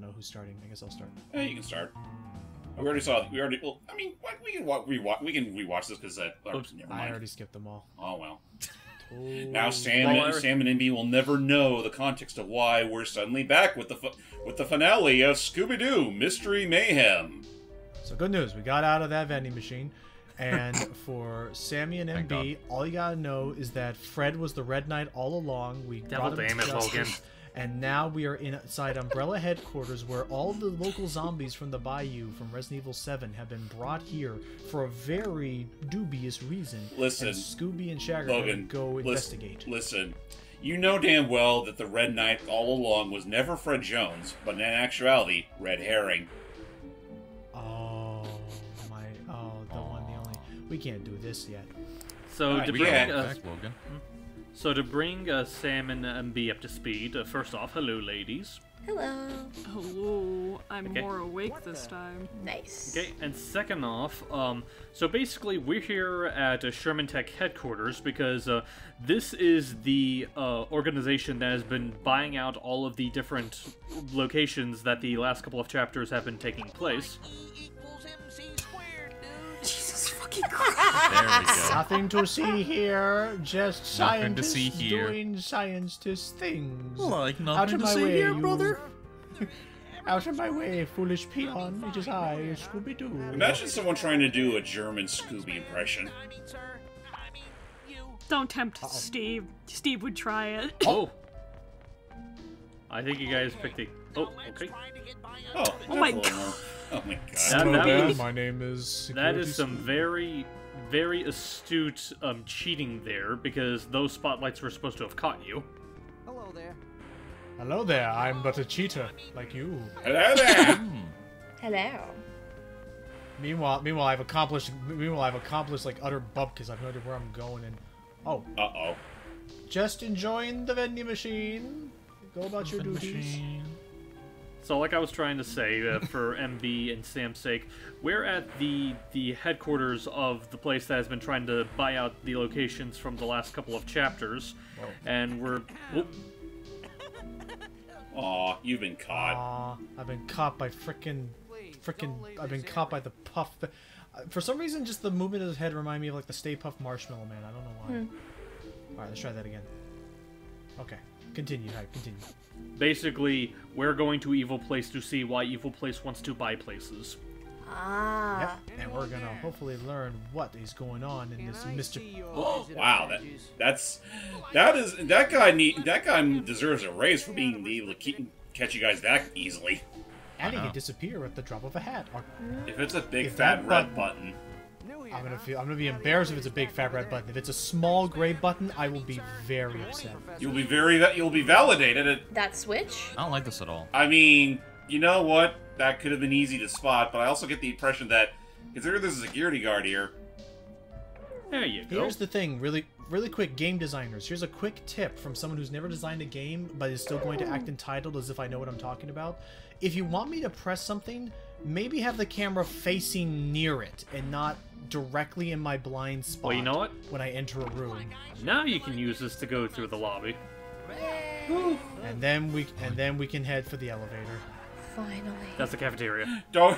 don't know who's starting. I guess I'll start. Yeah, you can start. We already saw. We already. Well, I mean, we can rewatch. We can rewatch this because that. Oops, never I mind. already skipped them all. Oh well. Oh. Now Sam and MB will never know the context of why we're suddenly back with the finale of Scooby-Doo Mystery Mayhem. So good news, we got out of that vending machine. And for Sammy and MB, all you gotta know is that Fred was the Red Knight all along. We brought him to justice, and now we are inside Umbrella headquarters, where all the local zombies from the Bayou from Resident Evil 7 have been brought here for a very dubious reason. Listen, and Scooby and Shagger Logan, go investigate. Listen, you know damn well that the Red Knight all along was never Fred Jones, but in actuality, Red Herring. Oh my! Oh, the one, the only. We can't do this yet. So Right, to we bring can. Logan. So to bring Sam and MB up to speed, first off, hello, ladies. Hello. Hello. I'm Okay. more awake this time. Nice. Okay, and second off, so basically we're here at Sherman Tech headquarters because this is the organization that has been buying out all of the different locations that the last couple of chapters have been taking place. Jesus fucking Christ. There we go. Nothing to see here, just Nothing to scientists see here. doing scientist things. Like Out nothing of to my see way, here, you- brother. Out of my way, foolish peon. It is I, Scooby-Doo. Imagine someone trying to do a German Scooby impression. Don't tempt Steve. Steve would try it. Oh! I think you guys picked a... Oh, okay. Oh, Oh my that's a little more- Oh my god. That- Hello that there, was- my name is That Security is some Scooby. very, very astute cheating there, because those spotlights were supposed to have caught you. Hello there. Hello there, I'm but a cheater, like you. Hello there! Hello. Meanwhile, I've accomplished like utter bupkis. I've no idea where I'm going, and oh, Uh-oh. just enjoying the vending machine. Go about your duties. So, like I was trying to say, for MB and Sam's sake, we're at the headquarters of the place that has been trying to buy out the locations from the last couple of chapters, and we're... Whoop. Aw, you've been caught. Aw, I've been caught by I've been caught by the puff. For some reason, just the movement of his head reminded me of like the Stay Puft Marshmallow Man. I don't know why. All right, let's try that again. Okay, continue. Hype, continue. Basically, we're going to Evil Place to see why Evil Place wants to buy places. Ah. Yep, and we're gonna hopefully learn what is going on in this Mr. Oh, wow, that guy deserves a raise for being able to catch you guys that easily. And he can disappear at the drop of a hat. Or, If it's a big If fat that red button. I'm gonna be embarrassed if it's a big fat red button. If it's a small gray button, I will be very upset. You'll be validated. That switch? I don't like this at all. I mean, you know what? That could have been easy to spot, but I also get the impression that, consider there's a security guard here. There you go. Here's the thing, really quick, game designers. Here's a quick tip from someone who's never designed a game, but is still going to act entitled as if I know what I'm talking about. If you want me to press something, maybe have the camera facing near it and not directly in my blind spot. Well, you know what? When I enter a room, Now you can use this to go through the lobby. and then we can head for the elevator. Finally. That's the cafeteria. Don't.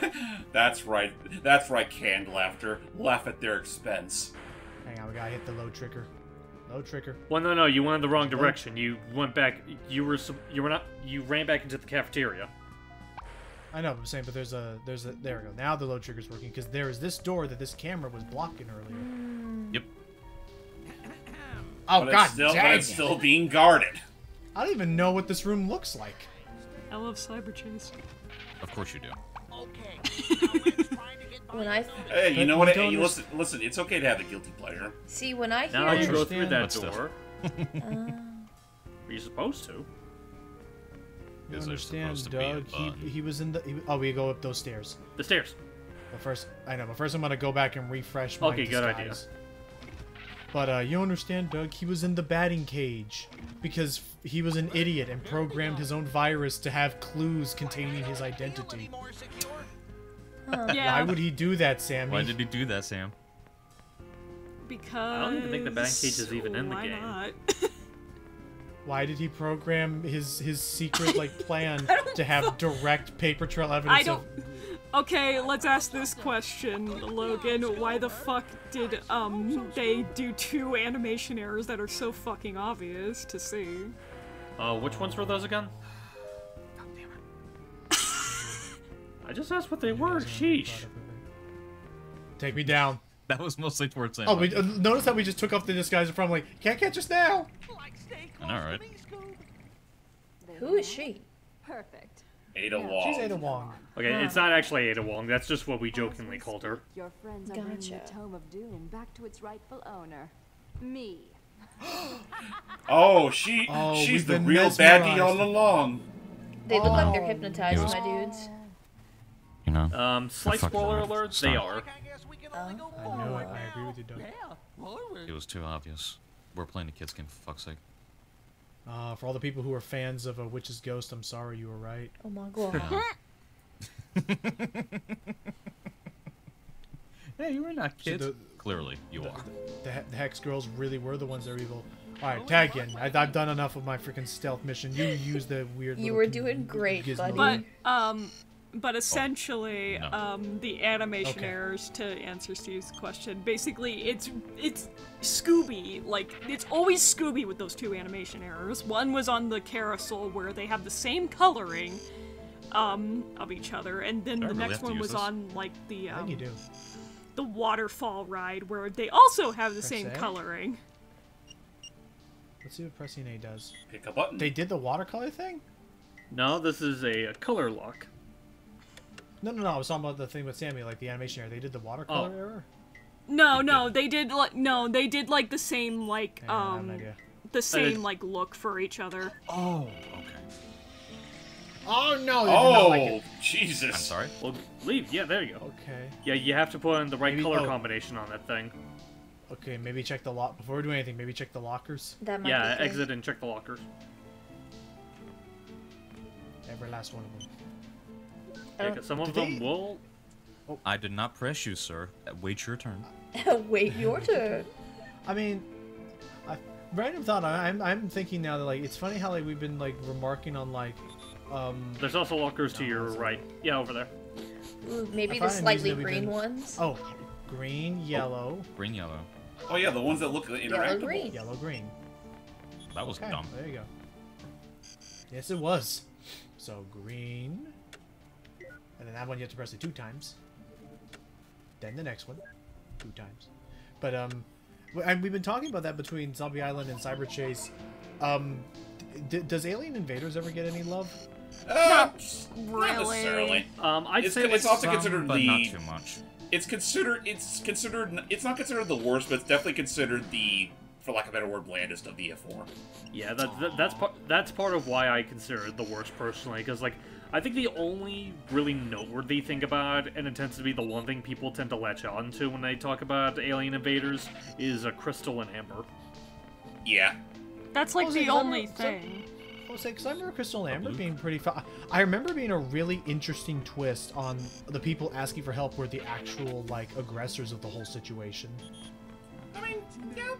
That's right. That's right. Canned laughter. Laugh at their expense. Hang on, we gotta hit the load trigger. Load trigger. Well, no, you went in the wrong direction. You went back. You ran back into the cafeteria. I know, but I'm saying, but there we go. Now the load trigger's working because there is this door that this camera was blocking earlier. Yep. Oh God, But dang it's it. still being guarded. I don't even know what this room looks like. I love Cyber Chase. Of course you do. When I Hey, you But know we what? don't Hey, listen. It's okay to have a guilty pleasure. see when I Now you hear go through that But still. door. Are you supposed to? You Is there understand, supposed to be a Doug? button? He was in the. Oh, we go up those stairs. The stairs. But first, I'm gonna go back and refresh my Okay, good idea. disguise. But you understand, Doug? He was in the batting cage because he was an idiot and programmed his own virus to have clues containing his identity. Yeah, Why would he do that, Sammy? Why did he do that, Sam? because... I don't even think the Batcave is even in the why game. not? Why did he program his secret like plan to have direct paper trail evidence? I don't. Okay, let's ask this question, Logan. Why the fuck did they do 2 animation errors that are so fucking obvious to see? Which ones were those again? God damn it. I just asked what they were. Sheesh. Take me down. That was mostly towards Sam. Oh, notice that we just took off the disguise from like, can't catch us now. I know, right? Who is she? Perfect. Ada Wong. She's Ada Wong. Okay, it's not actually Ada Wong. That's just what we jokingly called her. Your friends are bringing the Tome of Doom back to its rightful owner. Me. Oh, she's the real baddie all along. They look like they're hypnotized, my dudes. You know? Slight fucking spoiler right. alert, Stop. they are. I know it. I agree with you, Doug. It was too obvious. We're playing the kids game, for fuck's sake. For all the people who are fans of A Witch's Ghost, I'm sorry you were right. Oh my god. Hey, you were not kids. So Clearly, you are. The Hex Girls really were the ones that are evil. Alright, tag in. I've done enough of my freaking stealth mission. You use the weird You little were doing great, gizmo. buddy. But essentially, no. The animation Okay. errors, to answer Steve's question, basically it's Scooby. Like, it's always Scooby with those 2 animation errors. One was on the carousel where they have the same coloring of each other, and then Do I the really next have to one use was this? on like the I think you do. the waterfall ride where they also have the Press same A? coloring. Let's see what pressing A does. Pick a button. They did the watercolor thing? No, this is a color lock. No, I was talking about the thing with Sammy, like the animation error. They did the watercolor Oh. error? No, they did like the same like Yeah, I have no idea. the same like look for each other. Oh, okay. Oh no! They did not like Oh, it. Jesus. I'm sorry? Well, leave. Yeah, there you go. Okay. Yeah, you have to put in the right Maybe- color oh. combination on that thing. Okay, maybe check the lock before we do anything. Maybe check the lockers. That might Yeah, be good. exit and check the lockers. Every last one of them. Yeah, 'cause some of Did them they- will. I did not press you, sir. Wait your turn. Wait your turn. I mean, random thought. I'm thinking now that like it's funny how like we've been like remarking on like There's also lockers to your right. Yeah, over there. Ooh, maybe I the find slightly these that we green did- ones. oh, green, yellow, Green, yellow. Oh yeah, the ones that look Yellow, interactable. green. yellow, green. That was Okay, dumb. there you go. Yes, it was. So green, and then that one you have to press it 2 times. Then the next one, 2 times. But and we've been talking about that between Zombie Island and Cyber Chase. Does Alien Invaders ever get any love? Not really. necessarily. I'd say It's also Some, considered but the. not too much. It's not considered the worst, but it's definitely considered the, for lack of a better word, blandest of the F4. Yeah, that's part of why I consider it the worst personally, because like I think the only really noteworthy thing about it, and it tends to be the one thing people tend to latch on to when they talk about Alien Invaders, is Crystal and Amber. Yeah. That's like Oh, the so- only so- thing. I was like, 'cause I remember Crystal and Amber Luke? being pretty fun. I remember being a really interesting twist on the people asking for help were the actual like aggressors of the whole situation. I mean, yeah,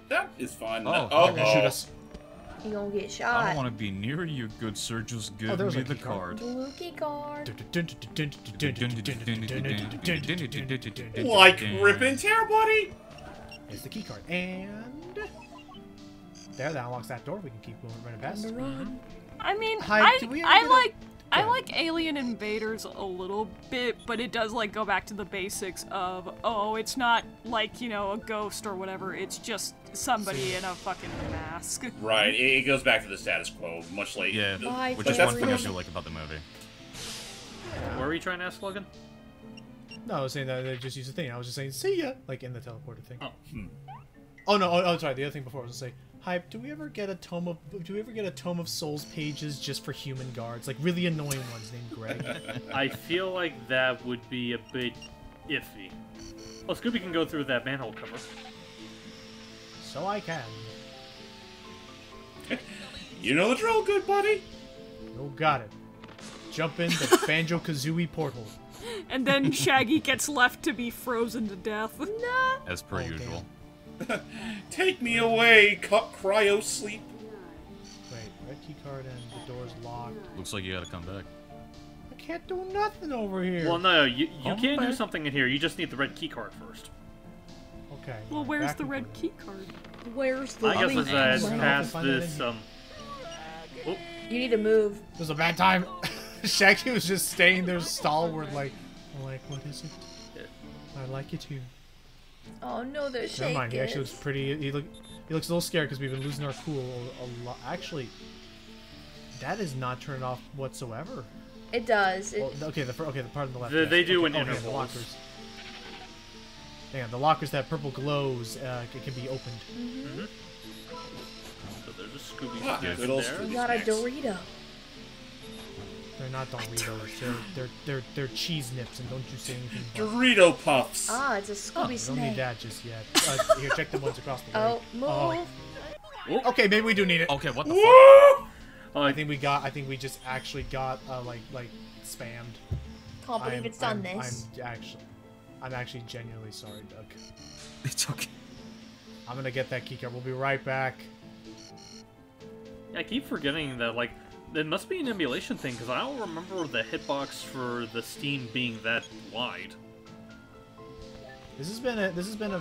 that is fun. Oh, They're gonna shoot us. You gonna get I shot. don't want to be near you, good sir. Just give there was me a the key card. card. Blue key card. Like Rip and Tear, buddy. Here's the key card, and there, that unlocks that door. We can keep going running past. I mean, Hi, do we ever I get a- like I Yeah. like Alien Invaders a little bit, but it does like go back to the basics of it's not like, you know, a ghost or whatever. It's just somebody in a fucking mask. Right, it goes back to the status quo, much like Yeah, Bye, which is that's one thing I pretty- do like about the movie. What were you trying to ask, Logan? No, I was saying that they just use the thing. I was just saying, see ya, like in the teleporter thing. Oh. Oh no! Oh, sorry. The other thing before I was gonna say, Hype. Do we ever get a tome of Souls pages just for human guards, like really annoying ones named Greg? I feel like that would be a bit iffy. Well, Scooby can go through that manhole cover. So I can. You know the drill, good buddy. Oh, got it. Jump in the Banjo-Kazooie portal. And then Shaggy gets left to be frozen to death. As per Oh, damn. usual. Take me away, cryo sleep. key card and the door's locked. Looks like you gotta come back. I can't do nothing over here. Well, no, you Come can do back. something in here. You just need the red key card first. Okay. Well, where's back the we red go. key card? Where's the I guess link? as We're gonna past find that this, in oh, You need to move. It was a bad time. Shaggy was just staying there stalwart like, what is it? I like it too. Oh no, they're Never shaking. mind. He actually looks pretty. He looks a little scared because we've been losing our cool a lot. Actually, that is not turned off whatsoever. It does. Well, okay, the part on the left. They do in okay, intervals. the lockers. Yeah, the lockers that purple glows. It can be opened. Mm-hmm. So there's a Scooby Ah, snack good old there. Scooby. You got a Snacks. Dorito. They're not Doritos. They're cheese nips, and don't you say anything. About Dorito Puffs. Ah, it's a Scooby You don't need snack. that just yet. Here, check the ones across the Oh, way. move. Oh. Okay, maybe we do need it. Okay, what the Woo! I think we just actually got like spammed. Can't believe it's done this. I'm actually genuinely sorry, Doug. It's okay. I'm gonna get that keycard. We'll be right back. I keep forgetting that, like, it must be an emulation thing, because I don't remember the hitbox for the Steam being that wide. This has been a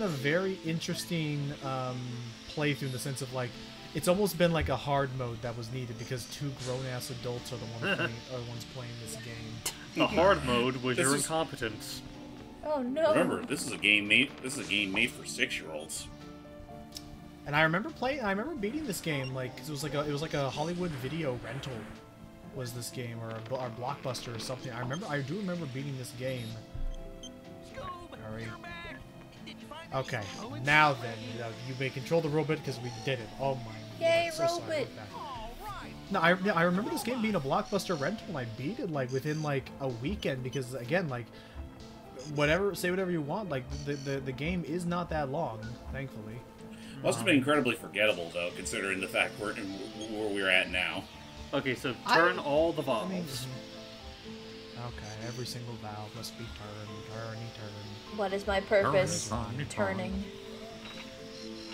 very interesting playthrough in the sense of like it's almost been like a hard mode that was needed because two grown-ass adults are the ones playing this game. The hard mode was This your is- incompetence. Oh no. Remember, this is a game made for 6-year-olds. And I remember beating this game like 'cause it was like a Hollywood video rental was this game or a Blockbuster or something. I do remember beating this game. Hurry. Okay, now then, you may control the robot because we did it. Oh my Yay, God, so sorry robot. about that. No, I remember this game being a Blockbuster rental and I beat it like within like a weekend because again like say whatever you want, like the game is not that long, thankfully. Must have been incredibly forgettable, though, considering the fact where we're at now. Okay, so turn all the valves. Okay, every single valve must be turn. What is my purpose? Turn. Turning.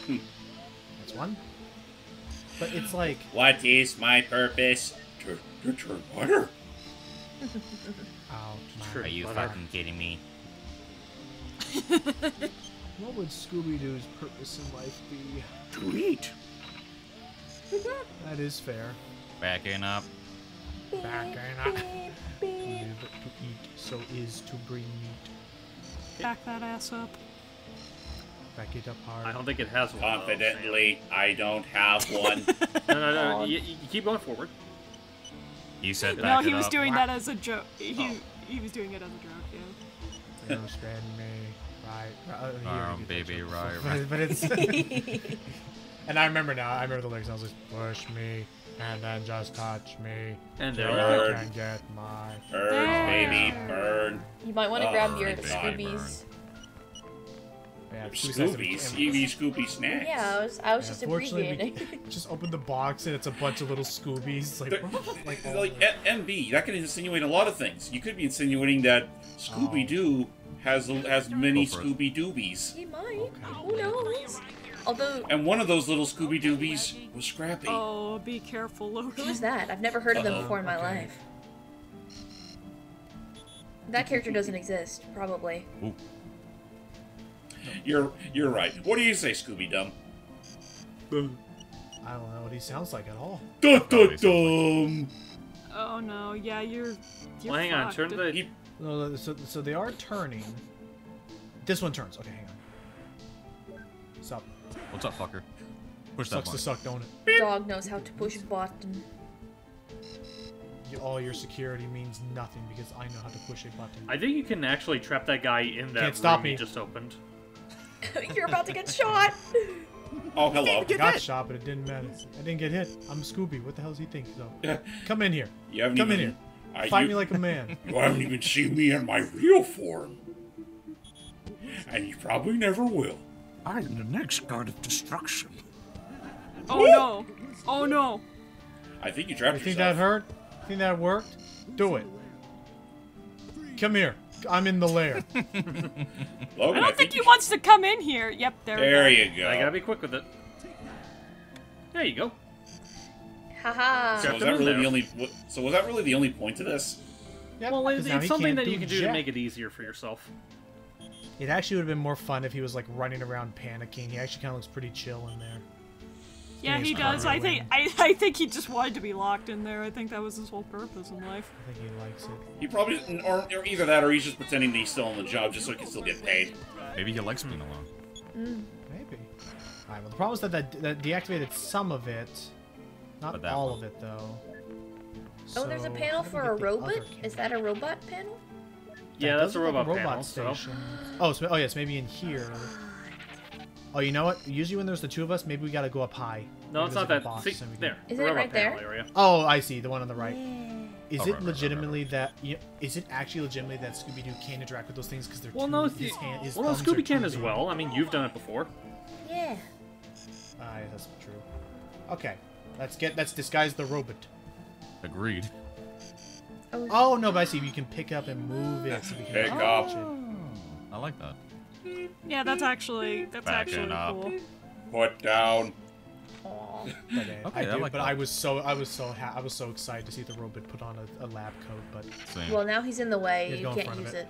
That's one. But it's like What is my purpose? To turn water? oh Sure. my. Are you Butter. fucking kidding me? What would Scooby-Doo's purpose in life be? To eat. That is fair. Backing up. Back and up. Live to eat, so is to bring meat. Back that ass up. Back it up hard. I don't think it has one. though, Confidently, I don't have one. Sam. No. You keep going forward. You said No, back he it was up. doing that as a joke. He was doing it as a joke, yeah. You spend me right. Here, Arm, you get that baby, joke. right. But it's. And I remember now. I remember the lyrics. I was like, push me and then just touch me. And there till you I go. can get my. Burn, baby, burn. You might want to Oh, grab your my God. Scoobies. Yeah, Scoobies. Evie Scooby snacks. Yeah, I was just Unfortunately, abbreviating. just open the box and it's a bunch of little Scoobies. Like, Like MB, that can insinuate a lot of things. You could be insinuating that Scooby-Doo has many Go for it. Scooby-Doobies. He might. Who knows? Although, And one of those little Scooby-Doobies was Scrappy. Oh, be careful, Logan. who is that? I've never heard of them Uh-oh. before in my Okay. life. That character doesn't exist, probably. You're right. What do you say, Scooby-Dum? I don't know what he sounds like at all. Dum-dum-dum! Oh no, yeah, you're Well, hang on. fucked. Turn the. He- No, so they are turning. This one turns. Okay, hang on. Sup? What's up, fucker? Push that Sucks to button. suck, don't it? Dog knows how to push button. All your security means nothing because I know how to push a button. I think you can actually trap that guy in that Can't stop room me. you just opened. You're about to get shot! Oh, hello. I got shot, but it didn't matter. I didn't get hit. I'm Scooby. What the hell does he think? So, come in here. You haven't Come in even, here. Fight me like a man. You haven't even seen me in my real form. And you probably never will. I'm the next god of destruction. Oh no! Oh no! I think you trapped You think yourself. that hurt? Think that worked? Do it. Come here. I'm in the lair. Logan, I don't think he wants to come in here. Yep, there we go. There you go. I gotta be quick with it. There you go. Haha. So was that really the only? So was that really the only point to this? Yep, Well, it's something that you can do to jack. make it easier for yourself. It actually would have been more fun if he was like running around panicking. He actually kind of looks pretty chill in there. Yeah, he does. I think he just wanted to be locked in there. I think that was his whole purpose in life. I think he likes it. He probably, or either that, or he's just pretending that he's still on the job just so he can still get paid. Maybe he likes being alone. Maybe. Alright, well the problem is that deactivated some of it. Not all of it, though. Oh, there's a panel for a robot? Is that a robot panel? Yeah, that's a robot like panel. station. Oh, oh yes, maybe in here. Oh, you know what? Usually when there's the two of us, maybe we gotta go up high. No, maybe it's not there's that. like a See, box and we there. Is the it robot right there? panel area. Oh, I see. The one on the right. Is Oh, it right. legitimately that? Is it actually legitimately that Scooby-Doo can't interact with those things because they're Well, too, no, his hand, his well, no, thumbs are Scooby can too as big? well. I mean, you've done it before. Yeah. Yeah, that's true. Okay, let's disguise the robot. Agreed. Oh no, but I see. You can pick up and move it. So we can Pick up. I like that. Yeah, that's actually Backing up. cool. Put down. But, Okay, I like that. I was so excited to see the robot put on a lab coat, but Same. Well, now he's in the way. He's You going in can't front of use it.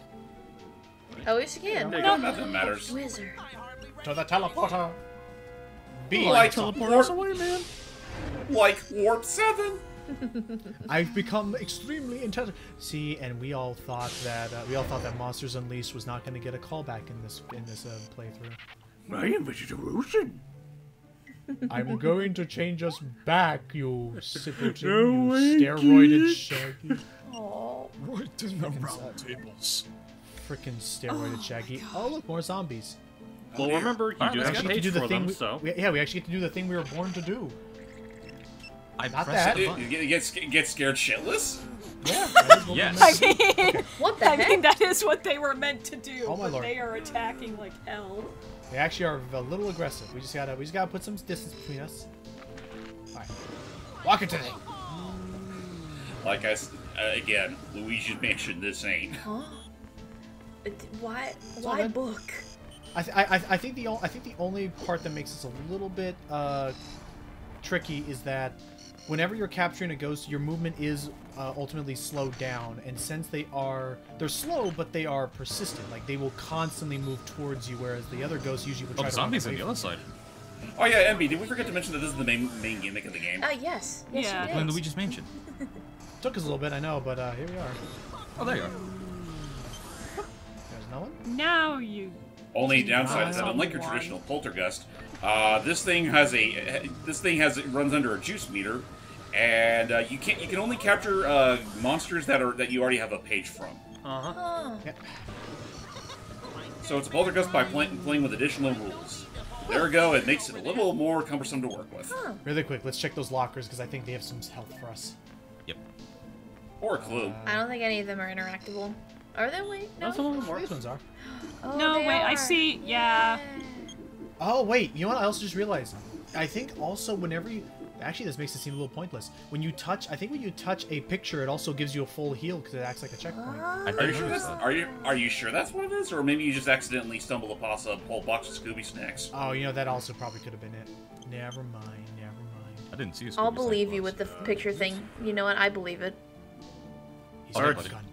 it. Oh, yes, you can. Nothing matters. Wizard. to the teleporter. Be Like teleport warp, us away, man. like Warp 7. I've become extremely intelligent. See, and we all thought that Monsters Unleashed was not going to get a callback in this playthrough. I invented a Russian. I'm going to change us back, you simpleton, you steroided Shaggy. Oh. Right in the round tables. Frickin' steroided Shaggy. Oh, look, more zombies. Well, remember, you do We have a actually get to page do the for thing. them, so... we actually get to do the thing we were born to do. I Not pressed that. the button. You get scared shitless? Yeah. that is what Yes. we meant. I mean, What the I heck? mean, that is what they were meant to do, Oh, my but lord. they are attacking like hell. They actually are a little aggressive. We just gotta put some distance between us. Alright. Walk into it. Like again, Luigi's Mansion. This ain't. Huh? Why good. book? I think the only part that makes this a little bit tricky is that whenever you're capturing a ghost, your movement is ultimately slowed down, and since they're slow, but they are persistent. Like they will constantly move towards you, whereas the other ghosts usually would Oh, try the to run zombies on away the from other side. Oh yeah, MB, did we forget to mention that this is the main gimmick of the game? Yes. Yeah. Yes, you Playing did. Luigi's Mansion. Took us a little bit, I know, but here we are. Oh, there you are. There's no one. Now you. Only downside is that Wow. unlike your traditional poltergeist, this thing it runs under a juice meter, and you can only capture monsters that you already have a page from. Uh-huh. Oh. Yeah. So it's a poltergeist by playing with additional rules. There we go. It makes it a little more cumbersome to work with. Really quick, let's check those lockers because I think they have some help for us. Yep. Or a clue. I don't think any of them are interactable. Are they? Wait, no. That's a little more. These ones are. Oh, No, they wait, I are. see. Yeah. Oh wait, you know what? I also just realized. I think also whenever you actually this makes it seem a little pointless. When you touch a picture, it also gives you a full heal because it acts like a checkpoint. I Are you did sure notice that's that. are you sure that's what it is, or maybe you just accidentally stumbled across a whole box of Scooby snacks? Oh, you know that also probably could have been it. Never mind. I didn't see a I'll Scooby believe snack you box. with the picture thing. You know what? I believe it. He's Okay, got buddy. a gun.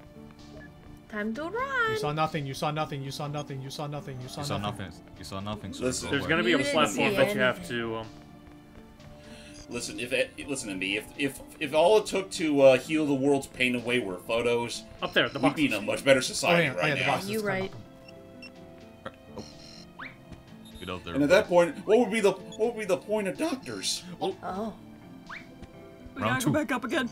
Time to You run. saw nothing. You saw nothing. You saw nothing. You saw nothing. You saw You saw nothing. nothing. You saw nothing. So Listen, go There's away. gonna be a You didn't platform see that you have anything. to, Listen, listen to me. If all it took to heal the world's pain away were photos, Up there, the we'd box. be in a much better society Oh, yeah, right the now. boxes. You Climb right. up them. Get out there. And at that point, what would be the point of doctors? Oh. We Round gotta two. go back up again.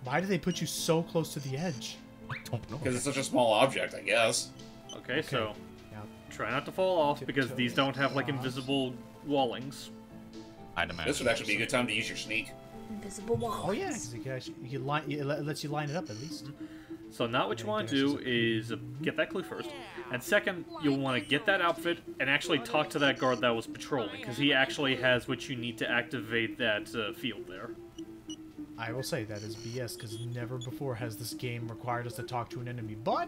Why do they put you so close to the edge? I don't know. Because it's such a small object, I guess. Okay, so Yeah. try not to fall off because these don't have like invisible wallings. I'd imagine. This would actually be a good time to use your sneak. Invisible wall. Oh yeah, because it lets you line it up at least. So now what you want to do is get that clue first, and second, you'll want to get that outfit and actually talk to that guard that was patrolling, because he actually has what you need to activate that field there. I will say that is BS because never before has this game required us to talk to an enemy. But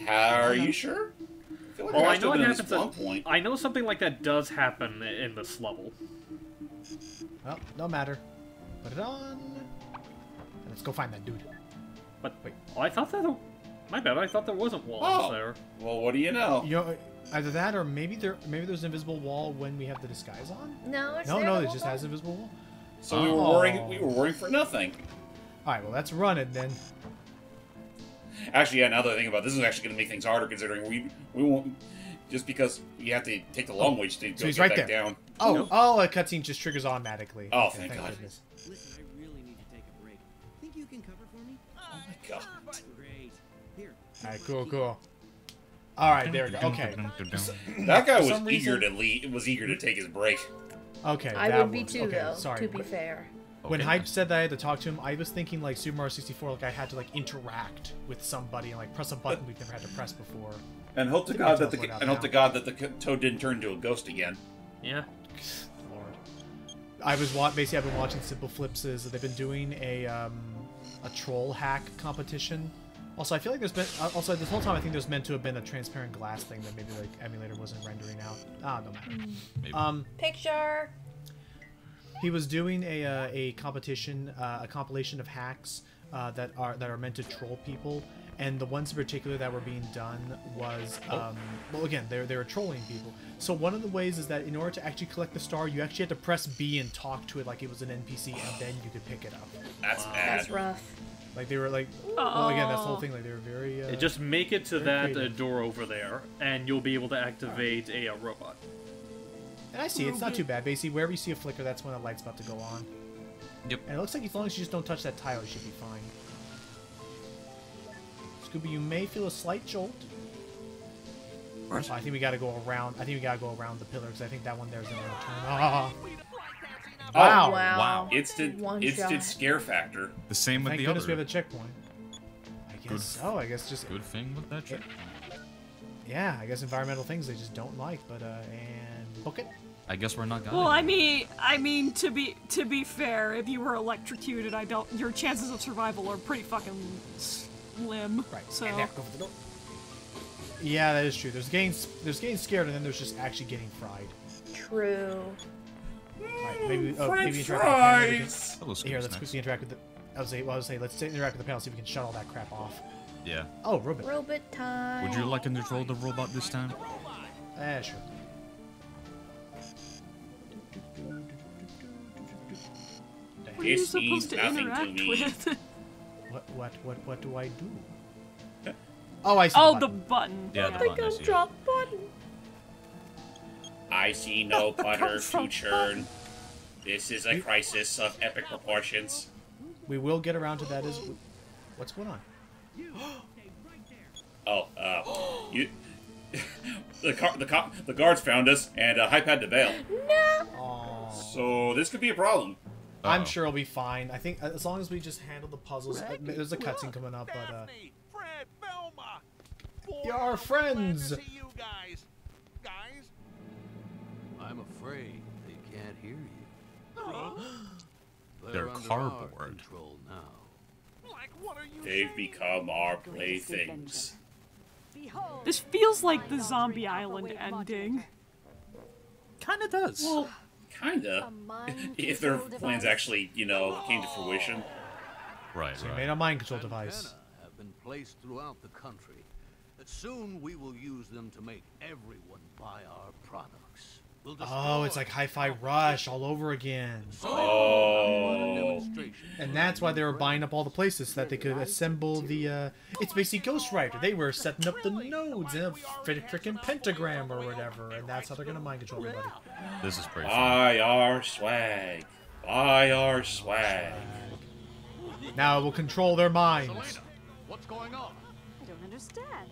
Are you sure? I feel like Well, there I has to know have it been at happens. least one point. I know something like that does happen in this level. Well, no matter. Put it on. And let's go find that dude. But wait, oh, I thought that. My bad. I thought there wasn't walls there. Well, what do you know? You know, either that or maybe there's an invisible wall when we have the disguise on. No, it's No, there it the just whole has an invisible wall. So we were worrying for nothing. All right, well let's run it then. Actually, yeah. Now that I think about it, this is actually going to make things harder, considering we won't just because you have to take the long way to go So he's get right back there. down. Oh, a cutscene just triggers automatically. Oh, Okay, thank God. goodness. Listen, I really need to take a break. Think you can cover for me? Oh my God. Great. Here. All right, cool. All right, there we go. Okay. That guy For was some eager reason- to take his break. Okay. I that would be was- too, okay, though. Sorry. To be fair. When Hype said that I had to talk to him, I was thinking like Super Mario 64, like I had to like interact with somebody and like press a button we've never had to press before. And hope to God that the Toad didn't turn into a ghost again. Yeah. Lord. Basically I've been watching Simple Flips. They've been doing a troll hack competition. Also, I feel like there's been this whole time I think there's meant to have been a transparent glass thing that maybe like emulator wasn't rendering out. No matter. Maybe. Picture. He was doing a competition, a compilation of hacks that are meant to troll people, and the ones in particular that were being done was, well, again, they were trolling people. So one of the ways is that in order to actually collect the star, you actually had to press B and talk to it like it was an NPC, and then you could pick it up. That's bad. That's rough. Like they were like, well, again, that's the whole thing. Like they were very. Just make it to that creative. door over there, and you'll be able to activate a robot. And I see it's not too bad. Basically, wherever you see a flicker, that's when the light's about to go on. Yep. And it looks like as long as you just don't touch that tile, you should be fine. Scooby, you may feel a slight jolt. What? Oh, I think we gotta go around. I think we gotta go around the pillar because I think that one there's gonna turn. Oh. Wow. Wow. Instant scare factor. The same with Thank the goodness other. we have a checkpoint. I guess so. I guess just. Good thing with that trick. Yeah, I guess environmental things they just don't like. But and book it. I guess we're not going. Well, I mean, to be fair, if you were electrocuted, your chances of survival are pretty fucking slim. Right. So. And there, go for the door. Yeah, that is true. There's getting scared, and then there's just actually getting fried. True. Right, maybe interact with the panel. Hello, Here, let's Scooby-Snacks. quickly interact with the. I was say, let's interact with the panel, see if we can shut all that crap off. Yeah. Oh, robot. Robot time. Would you like to control the robot this time? Sure. What are you This supposed means to nothing to interact me. with? What do I do? Oh, I see. Oh, the the button. button. Yeah, the button. I see it. Drop button. I see no butter to churn. This is a crisis of epic proportions. We will get around to that. What's going on? Oh, you. The guards found us, and Hype had to bail. Oh. So this could be a problem. I'm sure it'll be fine. I think as long as we just handle the puzzles. There's a cutscene coming up, but Fred, Velma. Boy, you're our friends. glad to see you guys. Guys? I'm afraid they can't hear you. They're under our cardboard. control now. Like, what are you They've saying? become our playthings. This feels like the Zombie Island ending. Kind of does. Well, kinda. If their plans actually, came to fruition. Right, we made a mind control device. Antennae have been placed throughout the country. Soon we will use them to make everyone buy our products. We'll Oh, it's like Hi-Fi Rush all over again. Oh. And that's why they were buying up all the places so that they could assemble the. It's basically Ghost Rider. They were setting up the nodes in a freaking pentagram or whatever, and that's how they're gonna mind control everybody. This is pretty fun. Buy our swag. Buy our swag. Now it will control their minds. What's going on? I don't understand.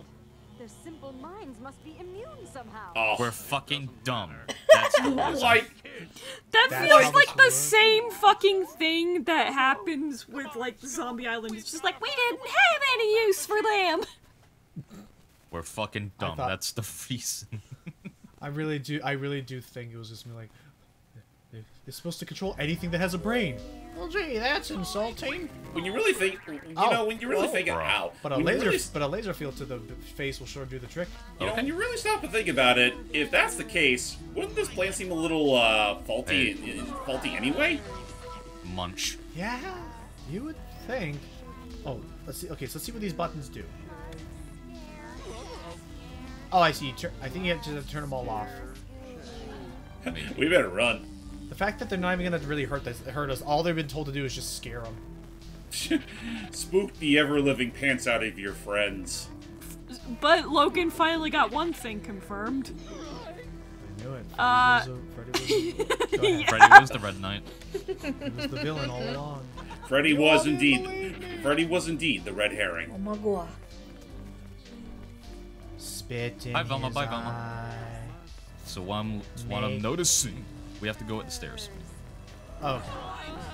Their simple minds must be immune somehow. Oh, We're fucking dumb. That's the reason. like That That's feels how like this the works. same fucking thing that happens with like the Zombie Island. It's just like we didn't have any use for them. We're fucking dumb. thought- That's the reason. I really do think it was just me like. They're supposed to control anything that has a brain. Well, gee, that's insulting. When you really think, when you really think it out. But a laser field to the face will sure do the trick. You know, when you really stop and think about it, if that's the case, wouldn't this plan seem a little faulty anyway? Munch. Yeah, you would think. Oh, let's see. Okay, so let's see what these buttons do. Oh, I see. I think you have to turn them all off. We better run. The fact that they're not even gonna really hurt us, all they've been told to do is just scare them. Spook the ever-living pants out of your friends. But Logan finally got one thing confirmed. I knew it. Freddy was the Red Knight. He was the villain all along. Freddy was indeed the red herring. Oh my god. Spit in Bye, Velma. his Bye, Velma. eye. So what I'm noticing, we have to go up the stairs. Oh.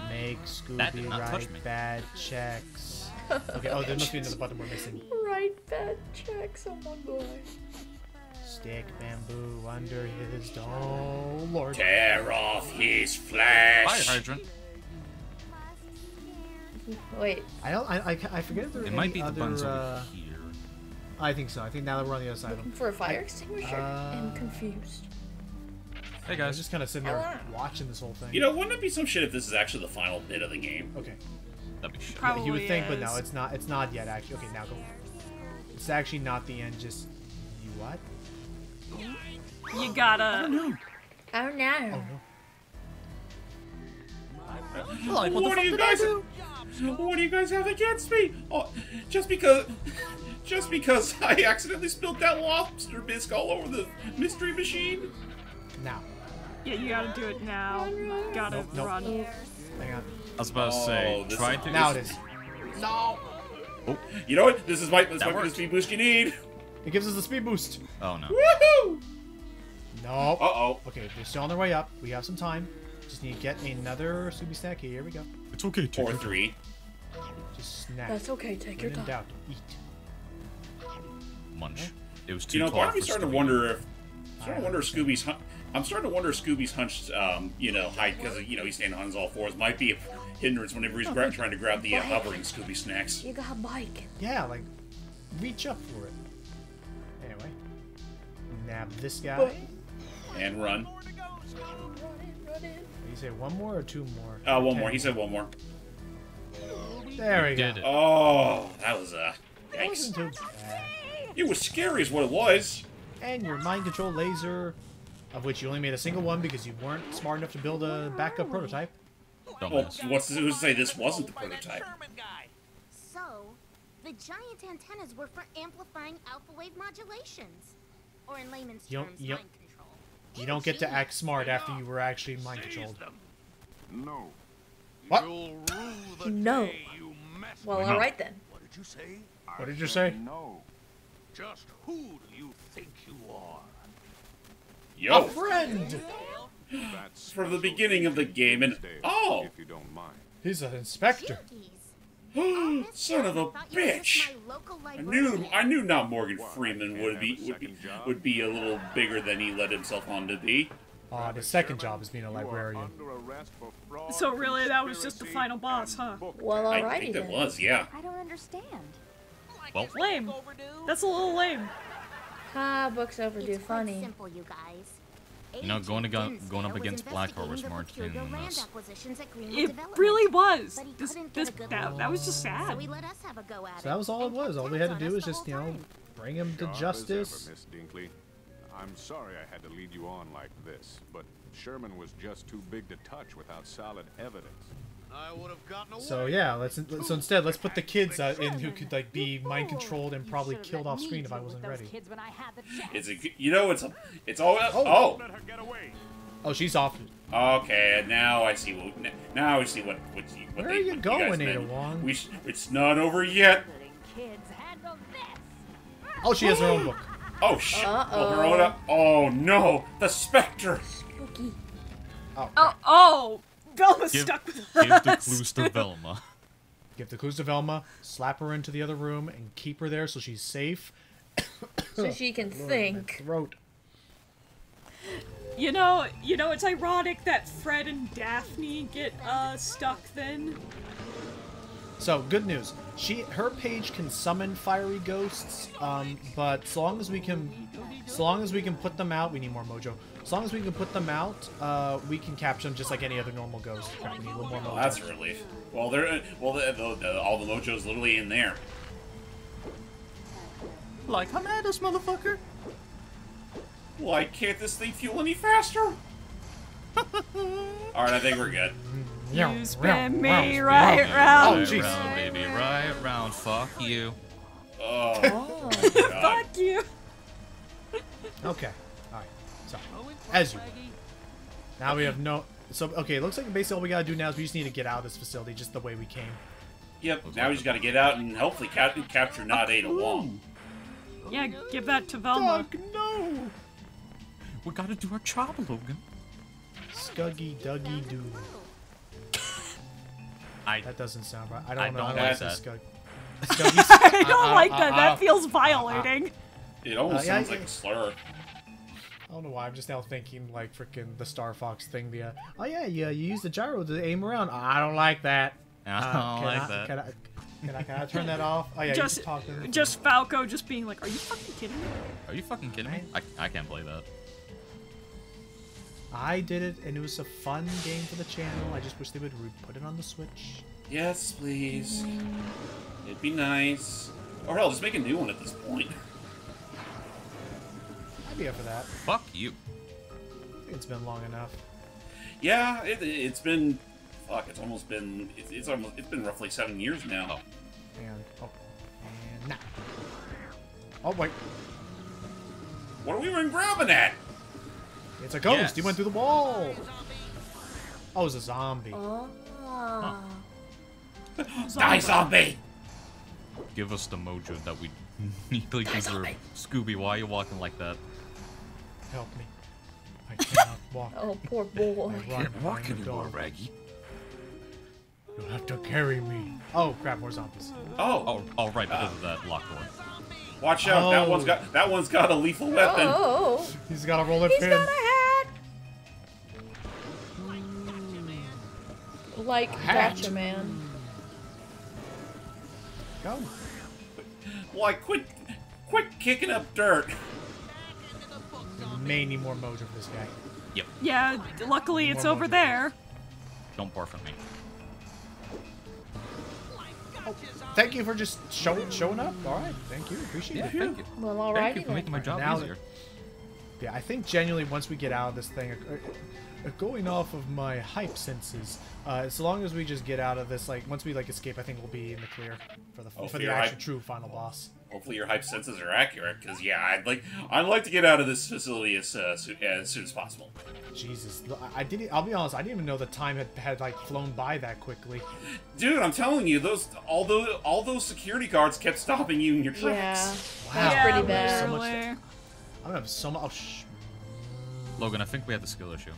Make That did Scooby not touch me. write bad checks. Okay, oh, there must be another button we're missing. Right bad checks, oh my god. Stick bamboo under his dome, Lord. Tear off his flesh. Fire hydrant. Wait. I forget if there are It might be any the buttons other, over here. I think so. I think now that we're on the other side of them. For a fire extinguisher? I'm confused. Hey I was guys. just kind of sitting there watching this whole thing. You know, wouldn't it be some shit if this is actually the final bit of the game? Okay. That'd be shit. Probably You would think, but is. no, it's not. It's not yet. Actually, okay, now go. It's actually not the end. Just you what? You gotta. Oh no. Oh no. Like, what do you guys do? What do you guys have against me? Oh, just because I accidentally spilled that lobster bisque all over the mystery machine. Now. Yeah, you gotta do it now. Gotta Nope. run. Hang on. I was about to say, this try is- to. Now it is. No. Oh, you know what? This is my worked. speed boost you need. It gives us the speed boost. Oh no. Woohoo! Nope. Uh-oh. Okay, they're still on their way up. We have some time. Just need to get another Scooby snack. Here we go. It's okay. Or 3. Just snack. That's okay, take When your in time. doubt, eat. Munch. It was too You know, tall part of me for starting to Scooby. wonder if Scooby's I'm starting to wonder if Scooby's hunched, height because he's standing on his all fours might be a hindrance whenever he's trying to grab the hovering Scooby snacks. You got a bike. Yeah, like reach up for it. Anyway, nab this guy. And run. You say one more or 2 more? One more. He said one more. There we go. Did it. Oh, that was That yikes. wasn't too bad. It was scary, is what it was. And your mind control laser, of which you only made a single one because you weren't smart enough to build a backup prototype. Well, who's to say this wasn't the prototype? So, the giant antennas were for amplifying alpha wave modulations. Or in layman's terms, mind control. You don't get to act smart after you were actually mind controlled. No. What? No. Well, alright then. What did you say? What did you say? No. Just who do you think you are? Yo, A friend! from the beginning of the game, and oh, If you don't mind. He's an inspector. son of a bitch! I knew not Morgan Freeman would be a little bigger than he let himself on to be. His second job is being a librarian. So really, that was just the final boss, huh? Well, I alrighty think then. that was, yeah. I don't understand. Well, Lame. That's a little lame. Ha, books overdue. It's quite Funny. simple, you guys. You know, going Agent up Dinsdale against was Blackhawk was investigating more the Mercurial entertaining than land this. acquisitions at Greenwood It Development. really was. But he This, couldn't this, get a good that was just So sad. he let us have a go at So that was all it was. All we had to do was just, bring him to justice. Miss Dinkley. I'm sorry I had to lead you on like this, but Sherman was just too big to touch without solid evidence. I would have gotten away. So yeah, so instead let's put the kids in who could like be mind controlled and probably killed off screen if I wasn't ready. It's all oh. Oh, she's off. Okay, now I see what Where are you going, Ada Wong? It's not over yet. Oh, she has her own book. Oh shit! Oh no, the Spectre. Spooky. Oh, Velma's Give, stuck with give the us. clues to Velma. Give the clues to Velma, slap her into the other room, and keep her there so she's safe. So she can Lord, my think. throat. You know, it's ironic that Fred and Daphne get stuck then. So good news. Her page can summon fiery ghosts, but so long as we can put them out, we need more mojo. As long as we can put them out, we can capture them just like any other normal ghost. Crap, we need a little more mojo. That's a relief. Well, all the mojo's literally in there. Like, I'm at this motherfucker. Why can't this thing fuel any faster? Alright, I think we're good. You spin me right round. Oh, jeez. Right round, baby, right round. Fuck you. Oh. Fuck you. Okay. Alright. So, as you. Now we have no... So, okay, it looks like basically all we gotta do now is we just need to get out of this facility just the way we came. Yep, now we just gotta get out and hopefully capture Not 8 along. Yeah, give that to Velma. Doug, no! We gotta do our job, Logan. Scuggy Dougie Doo. That doesn't sound right. I don't like that. Scuggy. I don't like that. That feels violating. It almost sounds like a slur. I don't know why. I'm just now thinking like freaking the Star Fox thing. Oh yeah, you use the gyro to aim around. I don't like that. I don't like that. Can I turn that off? Oh yeah, just Falco just being like, "Are you fucking kidding me? Are you fucking kidding me? I can't play that." I did it, and it was a fun game for the channel. I just wish they would put it on the Switch. Yes, please. It'd be nice. Or hell, just make a new one at this point. I'd be up for that. Fuck you. It's been long enough. Yeah, it's been. Fuck, it's almost been. It's been roughly 7 years now. And now. Oh wait. What are we even grabbing at? It's a ghost. Yes. He went through the wall. Oh, it's a zombie. Oh. Huh. Die, zombie! Give us the mojo that we neatly deserve. Scooby, why are you walking like that? Help me. I cannot walk. Oh, poor boy. I can't walk anymore, Raggy. You'll have to carry me. Oh, crap, more zombies. Oh, right, because of that locked door. Watch out! That one's got a lethal weapon. Oh. He's got a roller He's pin. got a hat. Like Gotcha Man. Go. Why, quit kicking up dirt. May need more mojo for this guy. Yep. Yeah, luckily it's over there. Don't barf at me. Oh, thank you for just showing up. All right, thank you. Appreciate it. Thank you. Well, alrighty Thank you for making my job easier. Yeah, I think genuinely once we get out of this thing, going off of my hype senses, as long as we just get out of this, like once we escape, I think we'll be in the clear for the actual true final boss. Hopefully your hype senses are accurate, because yeah, I'd like to get out of this facility as soon as possible. Jesus, I'll be honest, I didn't even know the time had flown by that quickly. Dude, I'm telling you, all those security guards kept stopping you in your tracks. Yeah, wow. that's pretty bad. So much I'm gonna have so much. Oh, Logan, I think we have the skill issue.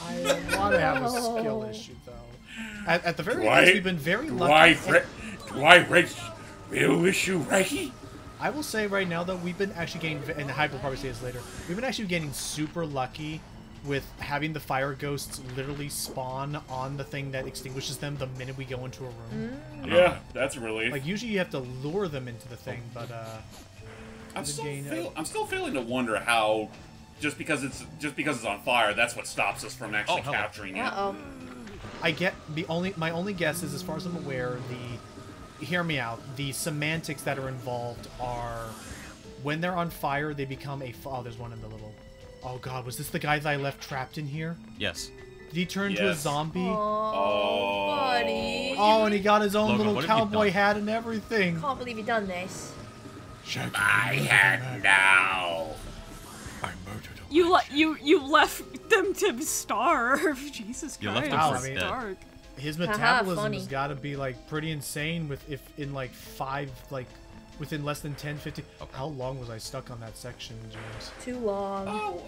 I want to have a skill issue though. At the very least, we've been very lucky. Do I real issue, Reggie? I will say right now though, we've been actually getting, and Hype will probably say this later, we've been actually getting super lucky with having the fire ghosts literally spawn on the thing that extinguishes them the minute we go into a room. Yeah, that's a relief. Like usually you have to lure them into the thing, but I'm still failing to wonder how just because it's on fire, that's what stops us from actually capturing it. I get my only guess is, as far as I'm aware, hear me out. The semantics that are involved are when they're on fire, they become oh, there's one in the little. Oh God, was this the guy that I left trapped in here? Yes. Did he turn into a zombie? Oh, buddy. Oh, and he got his own Logan, little cowboy hat and everything. Can't believe you done this. My hat now. I murdered him. You left them to starve. Jesus Christ. You left them for dark. His metabolism has got to be pretty insane within less than 10, 15. How long was I stuck on that section, James? Too long. Oh,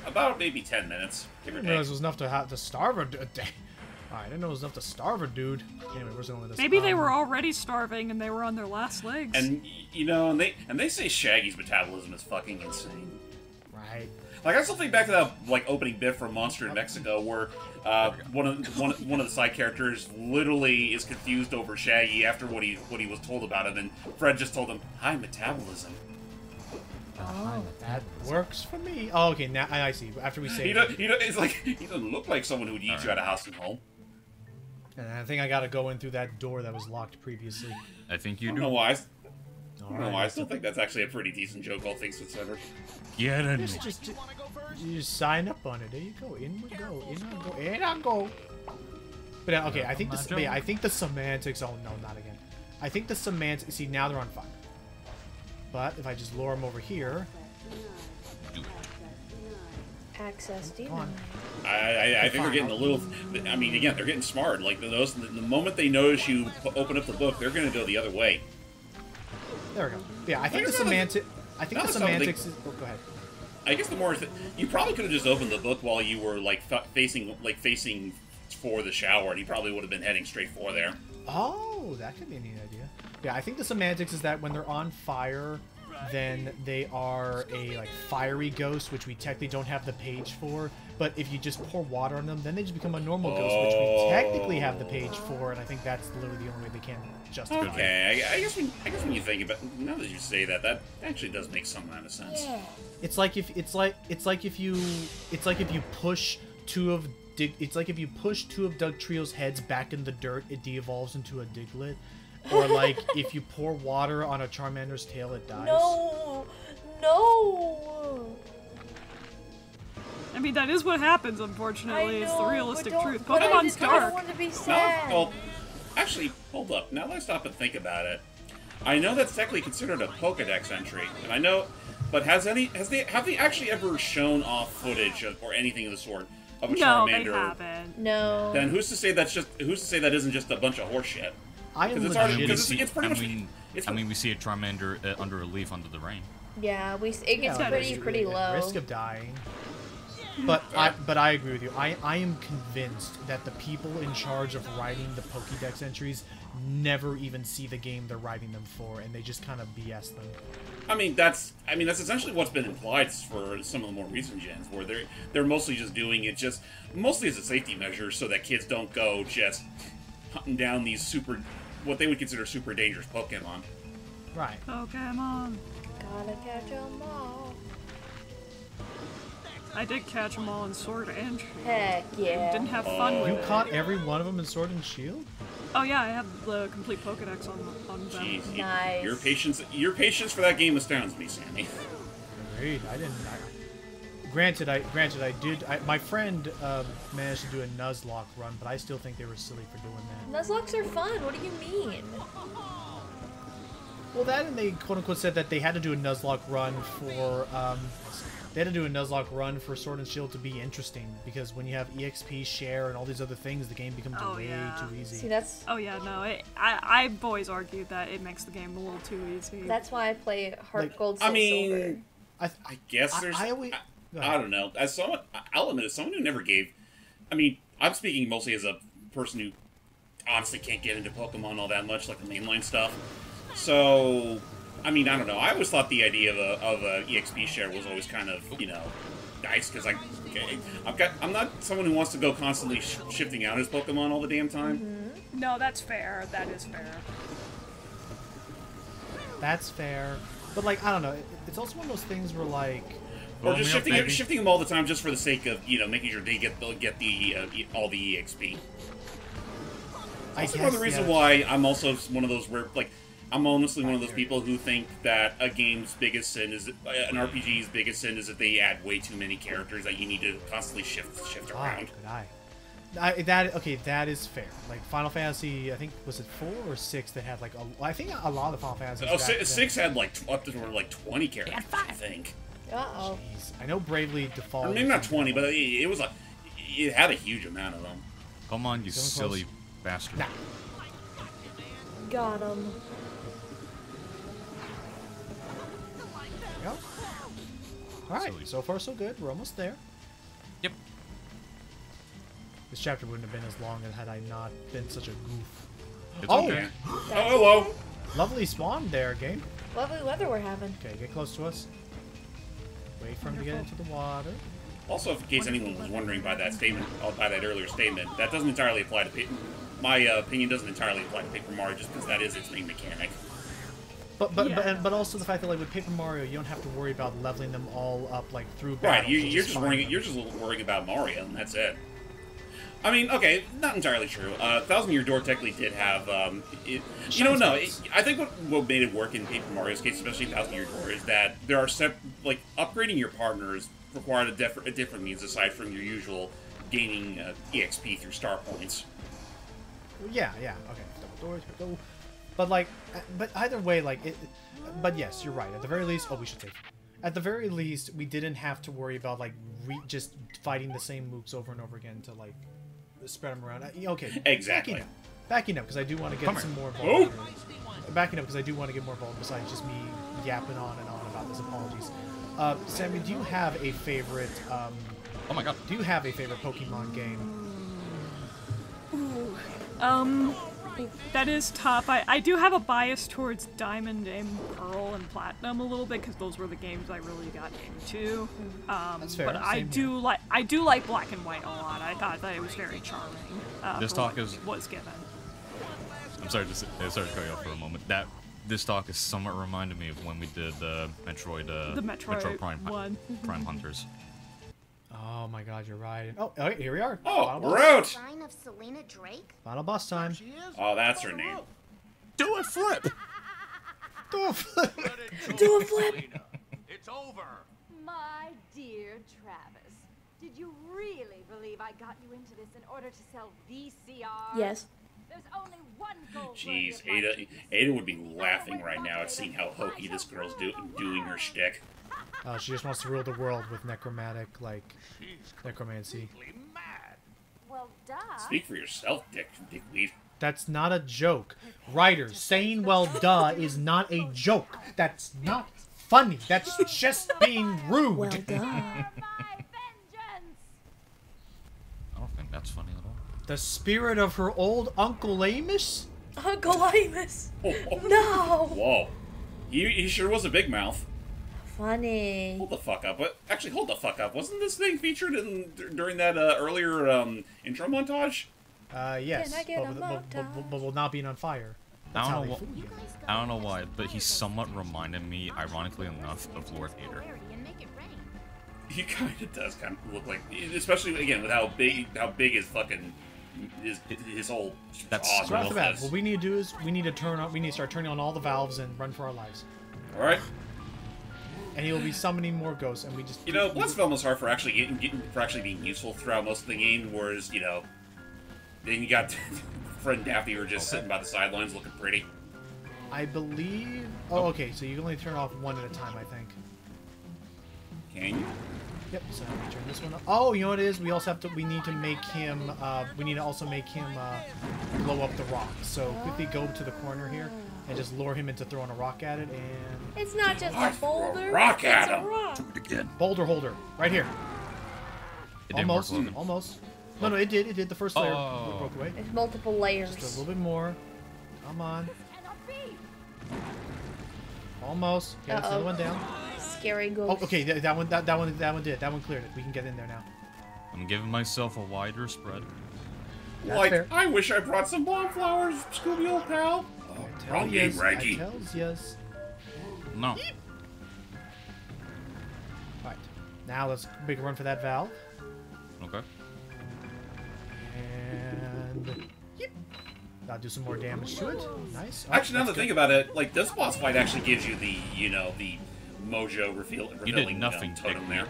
about maybe 10 minutes. I didn't realize it was enough to starve a dude. I didn't know it was enough to starve a dude. Anyway, where's going with this? Maybe they were already starving and they were on their last legs. And you know, and they say Shaggy's metabolism is fucking insane. Right. Like I still think back to that like opening bit from Monster in Mexico, where one of the side characters literally is confused over Shaggy after what he was told about him, and Fred just told him, "High metabolism." Oh, that works for me. Oh, okay. Now I see. After we say it's like he doesn't look like someone who'd eat you out of house and home. And I think I gotta go in through that door that was locked previously. I think you I do. don't know why. I still think that's actually a pretty decent joke, all things considered. Get in. You just sign up on it. There you go. In we go. In I go. In I go. But okay, I think this. Yeah, I think the semantics. Oh no, not again. I think the semantics. See, now they're on fire. But if I just lure them over here. Access demon. I think they're getting a little. I mean, again, they're getting smart. Like the moment they notice you open up the book, they're going to go the other way. There we go. Yeah, I think the semantics. I think the semantics. Oh, go ahead. I guess the more you probably could have just opened the book while you were like facing for the shower, and he probably would have been heading straight for there. Oh, that could be a neat idea. Yeah, I think the semantics is that when they're on fire, then they are a like fiery ghost, which we technically don't have the page for. But if you just pour water on them, then they just become a normal ghost, which we technically have the page for. And I think that's literally the only way they can justify. Okay, I guess when you think about it, now that you say that, that actually does make some kind of sense. Yeah. It's like if you push two of Doug Trio's heads back in the dirt, it de-evolves into a Diglett. Or like if you pour water on a Charmander's tail, it dies. No. I mean, that is what happens, unfortunately. It's the realistic truth. But Pokemon's dark. I don't want to be sad. Well, actually, hold up. Now let's stop and think about it. I know that's technically considered a Pokedex entry, and I know, but have they actually ever shown off footage or anything of the sort of a Charmander? No, they haven't. No. Then who's to say that isn't just a bunch of horseshit? I mean, we see a Charmander under a leaf under the rain. Yeah, it gets pretty low. Risk of dying. But I agree with you. I am convinced that the people in charge of writing the Pokédex entries never even see the game they're writing them for, and they just kind of BS them. I mean that's essentially what's been implied for some of the more recent gens, where they're mostly just doing it mostly as a safety measure, so that kids don't go just hunting down these what they would consider super dangerous Pokemon. Right. Pokemon. Gotta catch 'em all. I did catch them all in Sword and Shield. Heck yeah. Didn't have fun with it. You caught every one of them in Sword and Shield? Oh yeah, I have the complete Pokedex on them. Jeez, nice. Your patience for that game astounds me, Sammy. Agreed. Granted, my friend managed to do a Nuzlocke run, but I still think they were silly for doing that. Nuzlocks are fun. What do you mean? Well, that and they quote unquote said that they had to do a Nuzlocke run for Sword and Shield to be interesting, because when you have EXP share and all these other things, the game becomes way too easy. See, that's. Oh yeah, no. I've always argued that it makes the game a little too easy. That's why I play Heart Gold, Soul, Silver. I guess there's. I don't know. I'll admit, as someone who never gave. I mean, I'm speaking mostly as a person who honestly can't get into Pokemon all that much, like the mainline stuff. So, I mean, I don't know. I always thought the idea of a EXP share was always kind of, nice, because I'm not someone who wants to go constantly shifting out his Pokemon all the damn time. Mm-hmm. No, that's fair. That is fair. That's fair. But, like, I don't know. It's also one of those things where, like... Or just shifting them all the time just for the sake of, making sure they get all the EXP. That's one of the reasons why I'm also one of those where, like, I'm honestly one of those people who think that an RPG's biggest sin is that they add way too many characters that you need to constantly shift around. That is fair. Like Final Fantasy, I think was it 4 or 6 that had like I think a lot of Final Fantasy. Oh, 6 had like up to 20 characters. I think. Uh-oh. Jeez. I know Bravely defaulted. Or maybe not 20, but it was like it had a huge amount of them. Come on, you silly bastard. Nah. Got him. Yep. Alright, so far so good. We're almost there. Yep. This chapter wouldn't have been as long had I not been such a goof. It's okay. Oh, hello. Lovely spawn there, game. Lovely weather we're having. Okay, get close to us. Wait for him to get into the water. Also, in case anyone was wondering by that statement, by that earlier statement, that doesn't entirely apply to my opinion doesn't entirely apply to Paper Mario, just because that is its main mechanic. But also the fact that like with Paper Mario, you don't have to worry about leveling them all up like through battles. Right, you're just worrying about Mario, and that's it. I mean, okay, not entirely true. Thousand Year Door technically did have, I think what made it work in Paper Mario's case, especially Thousand Year Door, is that there are upgrading your partners required a different means aside from your usual gaining EXP through star points. Yeah, okay. Double doors, go. But like, but either way, like it. But yes, you're right. At the very least, we should take. At the very least, we didn't have to worry about like just fighting the same mooks over and over again to like spread them around. Okay. Exactly. Backing up because I do want to get some more involved. Backing up because I do want to get more involved besides just me yapping on and on about this. Apologies. Sammy, do you have a favorite? Oh my God. Do you have a favorite Pokemon game? That is tough. I do have a bias towards Diamond and Pearl and Platinum a little bit because those were the games I really got into. That's fair. But I do like Black and White a lot. I thought that it was very charming. This talk was given. I'm sorry to cut you off for a moment. This talk is somewhat reminded me of when we did Metroid. The Metroid Prime Hunters. Oh my God, you're right. Oh, here we are. Oh, we're out. Sign of Selena Drake? Final boss time. Oh, that's her name. Do a flip. Do a flip. Do a flip. It's over. My dear Travis, did you really believe I got you into this in order to sell VCRs? Yes. There's only one goal. Jeez, Ada would be laughing right now at seeing how hokey this girl's doing her shtick. She just wants to rule the world with necromancy. Well, duh. Speak for yourself, dickweed. That's not a joke. Writers, saying well duh is not a joke. That's not funny. That's just being rude. Well duh. I don't think that's funny at all. The spirit of her old Uncle Amos? Uncle Amos! Oh. No! Whoa. He sure was a big mouth. Funny. Hold the fuck up. Actually, hold the fuck up. Wasn't this thing featured during that earlier intro montage? Yes. But will not being on fire. I don't know why, but he somewhat reminded me, ironically enough, of Lord Hader. He kind of does look like, especially again with how big his fucking his whole. That's right off the bat. What we need to do is we need to start turning on all the valves and run for our lives. All right. And he'll be summoning more ghosts, and we just... Bloodspell was hard for actually being useful throughout most of the game, whereas, then you got Fred and Daphne who are just sitting by the sidelines looking pretty. I believe... Oh, okay, so you can only turn off one at a time, I think. Can you? Yep, so let me turn this one off. Oh, you know what it is? We also we need to make him, blow up the rock. So quickly go to the corner here, and just lure him into throwing a rock at it, and... It's not just a boulder. Rock at him. Do it again. Boulder holder, right here. It didn't work, Logan. Almost. No, it did. It did. The first layer broke away. There's multiple layers. Just a little bit more. Come on. Almost. Get this other one down. Scary ghost. Oh, okay. That one did. That one cleared it. We can get in there now. I'm giving myself a wider spread. Like, fair. I wish I brought some bomb flowers, Scooby old pal. Oh, wrong game, Reggie. Yes. No. Alright. Now let's make a run for that valve. Okay. And... Yep. That'll do some more damage to it. Nice. Actually, now that I think about it, like, this boss fight actually gives you the, the Mojo revealing totem there.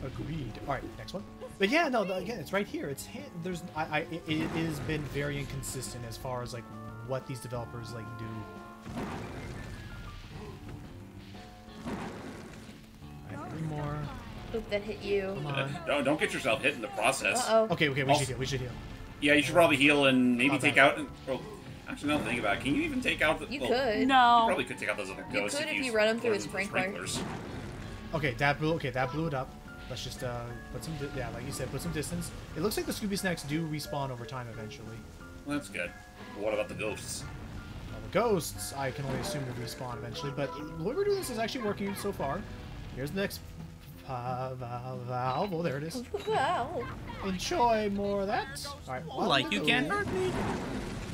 Agreed. Alright, next one. But yeah, no, again, it's right here. It has been very inconsistent as far as, like, what these developers, like, do. Alright, three more. Oop, that hit you. Come on. Don't get yourself hit in the process. Uh-oh. Okay, we should heal. Yeah, you should probably heal and maybe take out... Well, actually, now that I think about it, can you even take out the... You could. No. You probably could take out those other ghosts if you run them through a sprinkler. sprinklers. Okay, that blew it up. Let's just put some... Yeah, like you said, put some distance. It looks like the Scooby Snacks do respawn over time eventually. Well, that's good. But what about the ghosts? Well, the ghosts, I can only assume will respawn eventually, but the way we're doing this is actually working so far. Here's the next Valve. Oh, there it is. Wow. Enjoy more of that. All right. Like you can't hurt me.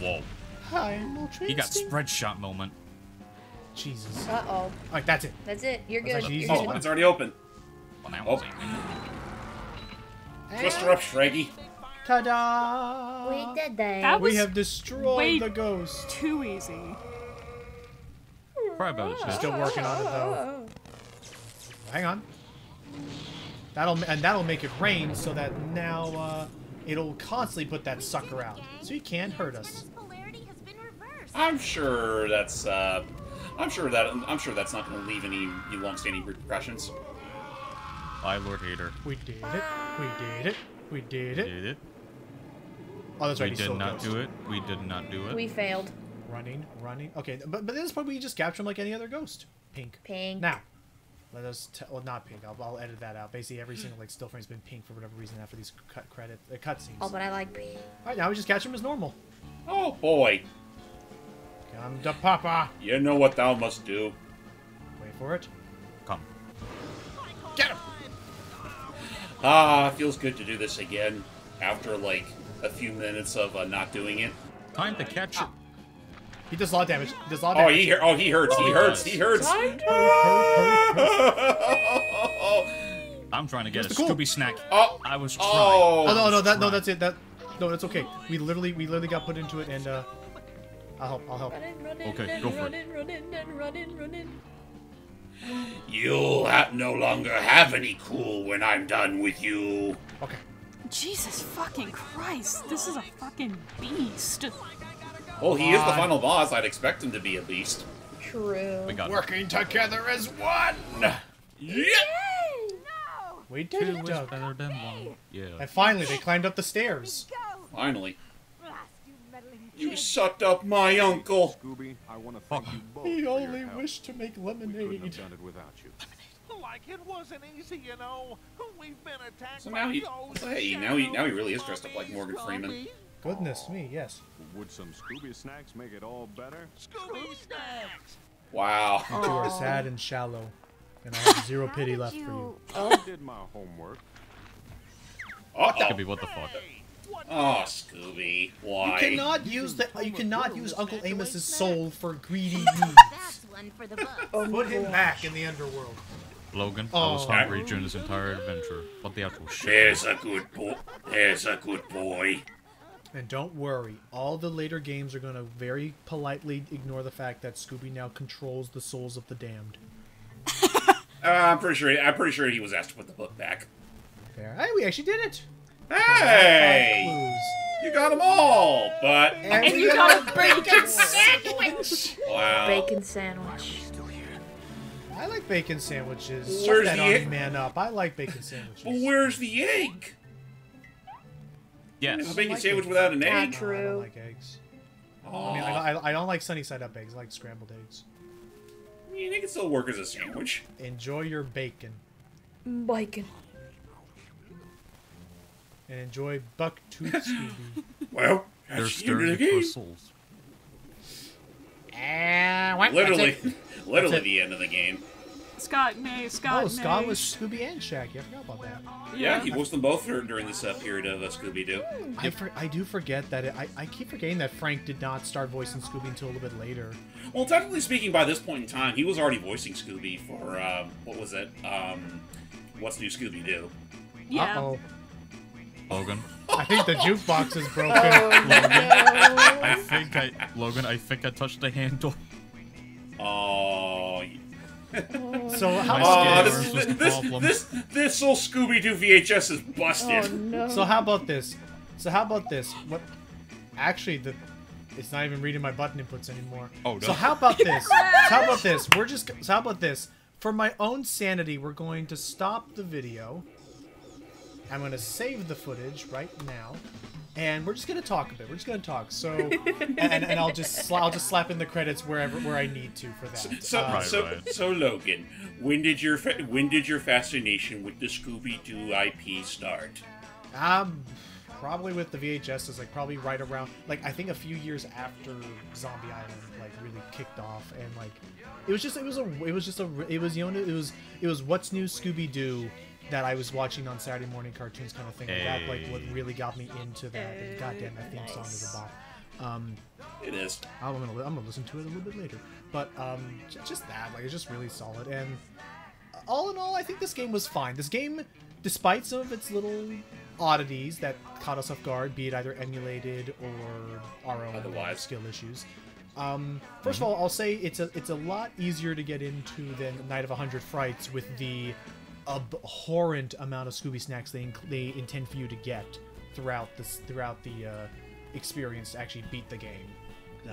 Whoa. Primal He got Instinct. spread shot moment. Jesus. Uh-oh. All right, that's it. That's it. You're good. actually easy. Oh, it's already open. Well, now Oh. Twist her up, Shraggy. Ta-da! We did that. That was We have destroyed way the ghost. too easy. Probably about it. Still working on it though. Hang on. That'll make it rain so that now it'll constantly put that sucker out, so he can't hurt us. I'm sure that's not going to leave any long-standing repercussions. Hi, Lord Hater. We did it. We did it. We did it. Did it? Oh, that's right. We he's did still a not ghost. do it. We did not do it. We failed. Running. Okay, but at this point we just capture him like any other ghost. Pink. Pink. Now, let us. Well, not pink. I'll edit that out. Basically, every single like still frame's been pink for whatever reason after these cutscenes. Oh, but I like pink. All right, now we just catch him as normal. Oh boy. Come to Papa. You know what thou must do. Wait for it. Come. Get him. Ah, feels good to do this again after like a few minutes of not doing it. Time to catch it. He does a lot of damage. He does a lot of Oh, damage. he hurts. He hurts. He hurts. I'm trying to get a Where's the Scooby snack. Oh, I was trying. Oh no, that's it. No, that's okay. We literally got put into it, and I'll help. Okay, go for it. Run. You'll no longer have any cool when I'm done with you. Okay. Jesus fucking Christ, this is a fucking beast. Well, he is the final boss. I'd expect him to be at least. True. We got Working together as one. Yeah. We did two it, is Doug. better than one. Yeah. And finally, they climbed up the stairs. Finally. You sucked up my uncle. Scooby, I want to thank you both He for your only help. wished to make We couldn't lemonade. have done it without you. Like it wasn't easy, you know. We've been attacked So by now he, ghosts, now he really is dressed up like Morgan Freeman. Goodness me, yes. Would some Scooby snacks make it all better? Scooby snacks. Wow. You two are sad and shallow, and I have zero pity left for you. I did my homework. Scooby, what the fuck? Oh, Scooby, why? You cannot use Uncle Amos's soul for greedy needs. That's one for the books. Put him back in the underworld. Logan, I was hungry during this entire adventure. What the actual shit? There's a good boy. There's a good boy. And don't worry, all the later games are going to very politely ignore the fact that Scooby now controls the souls of the damned. I'm pretty sure he was asked to put the book back. Fair. Hey, we actually did it. Hey! You got them all, but And you got a bacon sandwich. Wow. Bacon sandwich. I like bacon sandwiches. Shut Where's that the army egg? man up. I like bacon sandwiches. But where's the egg? Yes. A bacon sandwich without an egg? I don't like eggs. I mean, I don't like sunny side up eggs. I like scrambled eggs. I mean, it can still work as a sandwich. Enjoy your bacon. Bacon. And enjoy Bucktooth Scooby. Well, They're that's the end of the stirring for game. souls. Literally the end of the game. Scott Oh, May. Scott was Scooby and Shaggy. I forgot about that. Yeah, he voiced them both during this period of Scooby-Doo. I do forget that I keep forgetting that Frank did not start voicing Scooby until a little bit later. Well, technically speaking, by this point in time, he was already voicing Scooby for, what was it? What's New Scooby-Doo? Yeah. Uh-oh. Logan. I think the jukebox is broken. Logan, I think I touched the handle. Oh. So how this old Scooby-Doo VHS is busted. Oh, no. So how about this? What? Actually, it's not even reading my button inputs anymore. Oh no. So how about this? How about this? So how about this? For my own sanity, we're going to stop the video. I'm going to save the footage right now, and we're just going to talk a bit. We're just going to talk. So, and I'll just slap in the credits where I need to for that. So Logan, when did your fascination with the Scooby-Doo IP start? probably with the VHS, like probably right around, like I think a few years after Zombie Island like really kicked off, and like it was What's New Scooby-Doo that I was watching on Saturday morning cartoons kind of thing. Hey. That like what really got me into that. And goddamn, that theme song is a bop. It is. I'm gonna listen to it a little bit later, but just that, like, it's just really solid. And all in all, I think this game was fine. This game, despite some of its little oddities that caught us off guard, be it either emulated or our own skill issues. First of all, I'll say it's a lot easier to get into than Night of 100 Frights with the abhorrent amount of Scooby snacks they intend for you to get throughout the experience to actually beat the game.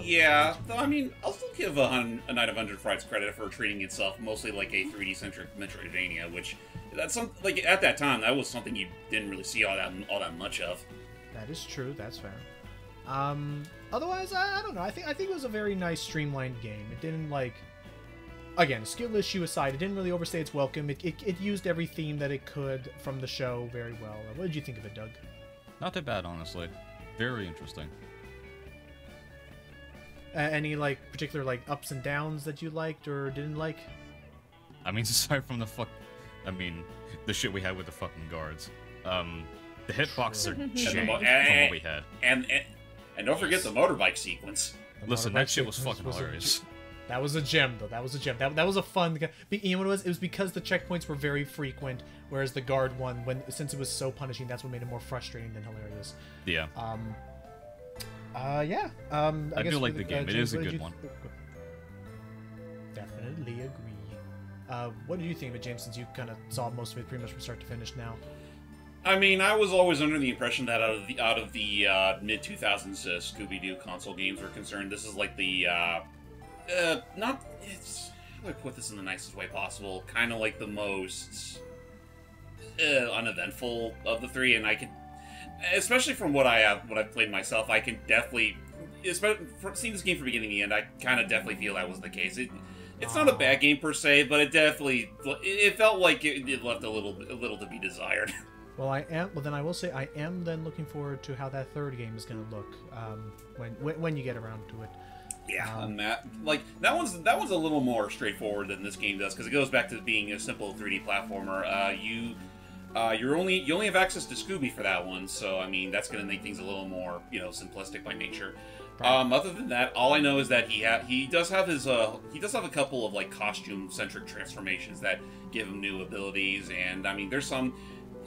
Yeah, I mean, I'll still give a Night of 100 Frights credit for treating itself mostly like a 3D-centric Metroidvania, which that's like at that time that was something you didn't really see all that much of. That is true. That's fair. Otherwise, I don't know. I think it was a very nice, streamlined game. It didn't like. Again, skill issue aside, it didn't really overstay its welcome. It used every theme that it could from the show very well. What did you think of it, Doug? Not that bad, honestly. Very interesting. Any like particular like ups and downs that you liked or didn't like? I mean, aside from the shit we had with the fucking guards. The hitboxes are jank from what we had. And don't forget the motorbike sequence. Listen, that shit was fucking hilarious. That was a gem, though. That was a gem. That was a fun. You know what it was? It was because the checkpoints were very frequent, whereas the guard one, since it was so punishing, that's what made it more frustrating than hilarious. Yeah. Yeah. I do like the game. It is a good one. Definitely agree. What did you think of it, James? Since you kind of saw most of it pretty much from start to finish now. I mean, I was always under the impression that out of the mid 2000s Scooby-Doo console games were concerned, this is like the how do I put this in the nicest way possible? Kind of like the most uneventful of the three, and I can, especially from what I've played myself, I can definitely, seeing this game from beginning to end, I kind of definitely feel that was the case. It's not a bad game per se, but it felt like it left a little to be desired. Well, then I will say I am then looking forward to how that third game is going to look when you get around to it. Yeah, and that one's a little more straightforward than this game does because it goes back to being a simple 3D platformer. You only have access to Scooby for that one, so I mean that's going to make things a little more simplistic by nature. Other than that, all I know is that he does have a couple of like costume centric transformations that give him new abilities, and I mean there's some.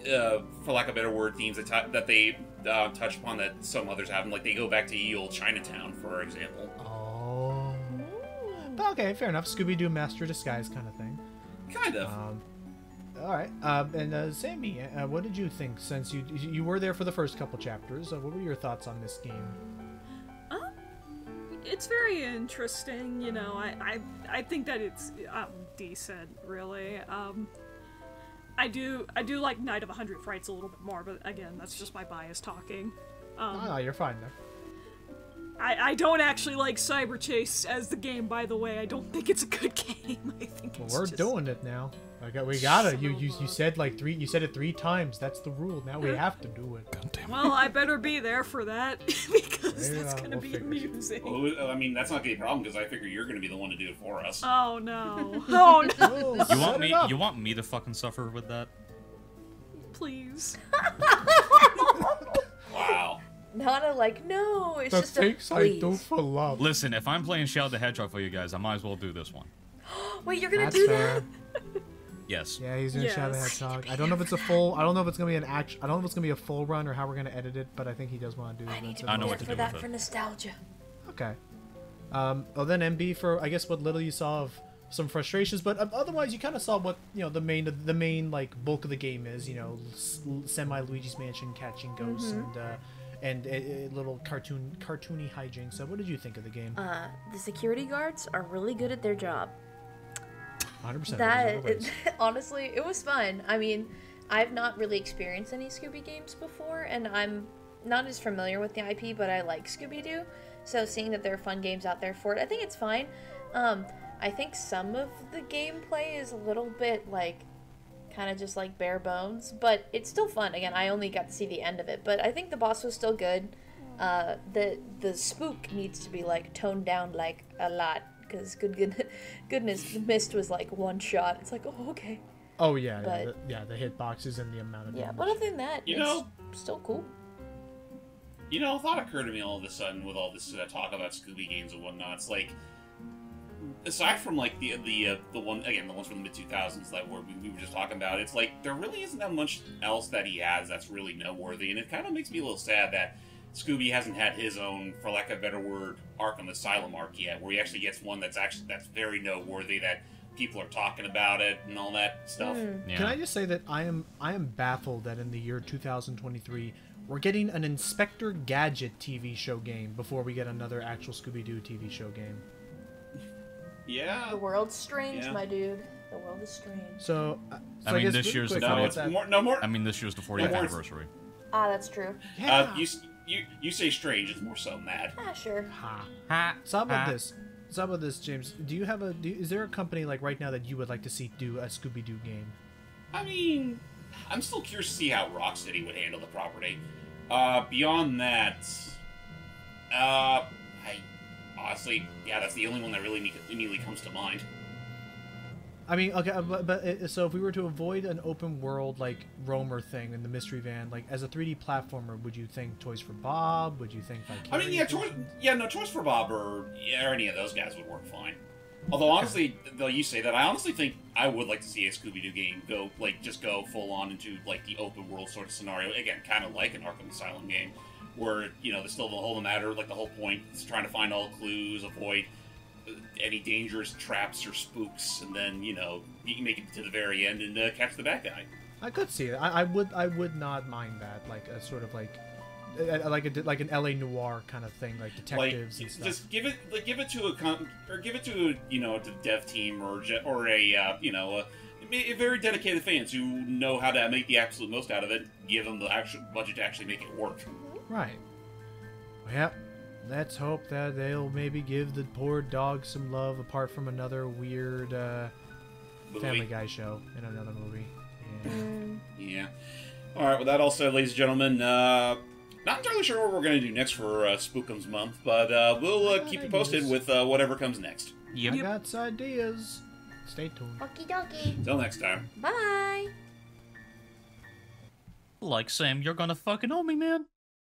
For lack of a better word, themes that they touch upon that some others haven't. Like they go back to ye old Chinatown, for example. Oh. Okay, fair enough. Scooby-Doo Master Disguise kind of thing. Kind of. All right. And Sammy, what did you think? Since you were there for the first couple chapters, what were your thoughts on this game? It's very interesting. I think that it's decent, really. I do like Night of 100 Frights a little bit more, but again, that's just my bias talking. No, you're fine there. I don't actually like Cyber Chase as the game, by the way. I don't think it's a good game. I think we're doing it now. We gotta. You said you said it 3 times. That's the rule. Now we have to do it. God damn it. Well, I better be there for that because that's gonna be amusing. Well, I mean, that's not gonna be a problem because I figure you're gonna be the one to do it for us. Oh no! Oh no! You want me to fucking suffer with that? Please. Wow. Nana, no, it's just things I do for love. Listen, if I'm playing Shadow the Hedgehog for you guys, I might as well do this one. Wait, you're gonna do that? Yes. Yeah, he's doing Shadow the Hedgehog. I don't know if it's a full. I don't know if it's gonna be I don't know if it's gonna be a full run or how we're gonna edit it, but I think he does want to do. I need to be there for that for nostalgia. Okay. Well then, MB, for I guess what little you saw of some frustrations, but otherwise you kind of saw what the main like bulk of the game is. Semi Luigi's Mansion catching ghosts and a little cartoony hijinks. So what did you think of the game? The security guards are really good at their job. 100%. Honestly, it was fun. I mean, I've not really experienced any Scooby games before, and I'm not as familiar with the IP, but I like Scooby-Doo. So seeing that there are fun games out there for it, I think it's fine. I think some of the gameplay is a little bit kind of just like bare bones, but it's still fun. Again, I only got to see the end of it, but I think the boss was still good. The spook needs to be like toned down like a lot, because goodness, the mist was like one shot. It's like, oh, okay. Oh yeah, but, the hitboxes and the amount of damage. But other than that, it's still cool. You know, a thought occurred to me all of a sudden with all this talk about Scooby games and whatnot. It's like, aside from like the one again, the ones from the mid-2000s that we were just talking about, it's like there really isn't that much else that he has that's really noteworthy, and it kind of makes me a little sad that Scooby hasn't had his own, for lack of a better word, Arkham Asylum arc yet, where he actually gets one that's very noteworthy, that people are talking about it and all that stuff. Yeah. Can I just say that I am baffled that in the year 2023 we're getting an Inspector Gadget TV show game before we get another actual Scooby-Doo TV show game. Yeah. The world's strange, my dude. The world is strange. So, I mean, this year's the 40th. No more. I mean, this year's the 40th anniversary. Ah, that's true. Yeah. You say strange, it's more so mad. Ah, sure. So how about this, James? Is there a company like right now that you would like to see do a Scooby-Doo game? I mean, I'm still curious to see how Rocksteady would handle the property. Beyond that, I honestly, that's the only one that really immediately comes to mind. I mean, okay, but so if we were to avoid an open world like roamer thing in the mystery van, like as a 3D platformer, would you think Toys for Bob? Would you think Vicarious? I mean, Toys for Bob or any of those guys would work fine. Although honestly, though you say that, I honestly think I would like to see a Scooby-Doo game just go full on into like the open world sort of scenario. Again, kind of like an Arkham Asylum game, where there's still the whole matter, like the whole point is trying to find all clues, avoid any dangerous traps or spooks, and then you can make it to the very end and catch the bad guy. I could see it. I would not mind that, like a sort of like an LA noir kind of thing, like detectives and stuff. Just give it to a dev team or a very dedicated fans who know how to make the absolute most out of it. Give them the actual budget to actually make it work. Right. Well, let's hope that they'll maybe give the poor dog some love, apart from another weird Family Guy show in another movie. Yeah. All right. With that all said, ladies and gentlemen, not entirely sure what we're going to do next for Spookums Month, but we'll keep you posted with whatever comes next. Yep. I got some ideas. Stay tuned. Okie dokie. Till next time. Bye. Like Sam, you're gonna fucking owe me, man.